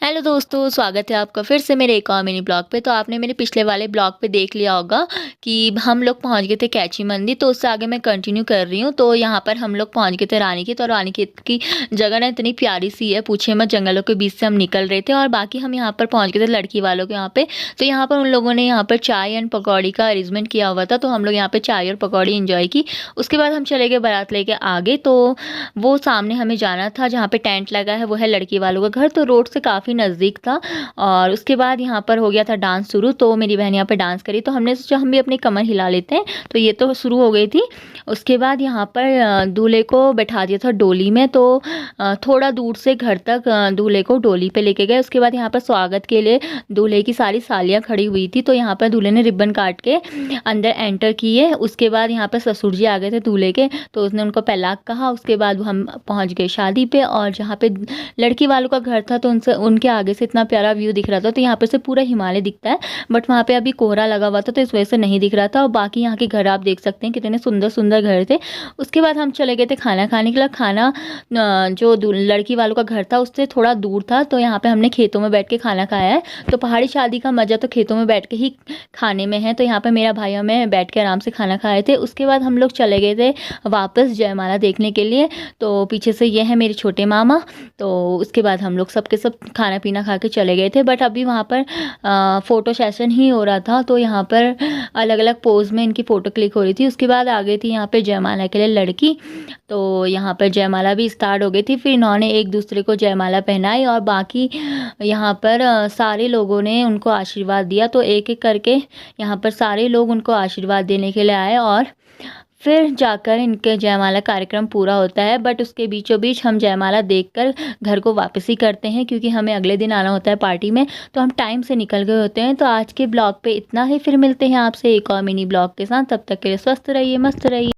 Hello दोस्तों, स्वागत है आपका फिर से मेरे एक और मिनी ब्लॉग पे। तो आपने मेरे पिछले वाले ब्लॉग पे देख लिया होगा कि हम लोग पहुंच गए थे कैची मंदिर। तो उससे आगे मैं कंटिन्यू कर रही हूँ। तो यहाँ पर हम लोग पहुंच गए थे रानीखेत। और रानीखेत की जगह ना इतनी प्यारी सी है, पूछे मत। जंगलों के बीच से हम निकल रहे थे और बाकी हम यहाँ पर पहुँच गए थे लड़की वालों के यहाँ पे। तो यहाँ पर उन लोगों ने यहाँ पर चाय एंड पकौड़ी का अरेंजमेंट किया हुआ था, तो हम लोग यहाँ पे चाय और पकौड़ी इंजॉय की। उसके बाद हम चले गए बारात लेके आगे। तो वो सामने हमें जाना था जहाँ पे टेंट लगा है, वो है लड़की वालों का घर। तो रोड से काफ़ी नज़दीक था। और उसके बाद यहाँ पर हो गया था डांस शुरू। तो मेरी बहन यहाँ पे डांस करी, तो हमने सोचा हम भी अपनी कमर हिला लेते हैं। तो ये तो शुरू हो गई थी। उसके बाद यहाँ पर दूल्हे को बैठा दिया था डोली में। तो थोड़ा दूर से घर तक दूल्हे को डोली पे लेके गए। उसके बाद यहाँ पर स्वागत के लिए दूल्हे की सारी सालियाँ खड़ी हुई थी। तो यहाँ पर दूल्हे ने रिबन काट के अंदर एंटर किए। उसके बाद यहाँ पर ससुर जी आ गए थे दूल्हे के, तो उसने उनको पहलाक कहा। उसके बाद हम पहुँच गए शादी पे। और जहाँ पे लड़की वालों का घर था, तो उनसे उनके आगे से इतना प्यारा व्यू दिख रहा था। तो यहाँ पर से पूरा हिमालय दिखता है, बट वहाँ पे अभी कोहरा लगा हुआ था, तो इस वजह से नहीं दिख रहा था। और बाकी यहाँ के घर आप देख सकते हैं कितने सुंदर सुंदर घर थे। उसके बाद हम चले गए थे खाना खाने के लिए। खाना जो लड़की वालों का घर था उससे थोड़ा दूर था, तो यहाँ पे हमने खेतों में बैठ के खाना खाया है। तो पहाड़ी शादी का मज़ा तो खेतों में बैठ के ही खाने में है। तो यहाँ पे मेरा भाई और मैं बैठ के आराम से खाना खाए थे। उसके बाद हम लोग चले गए थे वापस जयमाला देखने के लिए। तो पीछे से ये है मेरे छोटे मामा। तो उसके बाद हम लोग सब के सब खाना पीना खा के चले गए थे। बट अभी वहाँ पर फ़ोटो सेशन ही हो रहा था, तो यहाँ पर अलग अलग पोज में इनकी फ़ोटो क्लिक हो रही थी। उसके बाद आ गई थी यहाँ पे जयमाला के लिए लड़की। तो यहाँ पर जयमाला भी स्टार्ट हो गई थी। फिर इन्होंने एक दूसरे को जयमाला पहनाई और बाकी यहाँ पर सारे लोगों ने उनको आशीर्वाद दिया। तो एक एक करके यहाँ पर सारे लोग उनको आशीर्वाद देने के लिए आए और फिर जाकर इनके जयमाला कार्यक्रम पूरा होता है। बट उसके बीचों बीच हम जयमाला देखकर घर को वापस ही करते हैं, क्योंकि हमें अगले दिन आना होता है पार्टी में। तो हम टाइम से निकल गए होते हैं। तो आज के ब्लॉग पे इतना ही। फिर मिलते हैं आपसे एक और मिनी ब्लॉग के साथ। तब तक के लिए स्वस्थ रहिए, मस्त रहिए।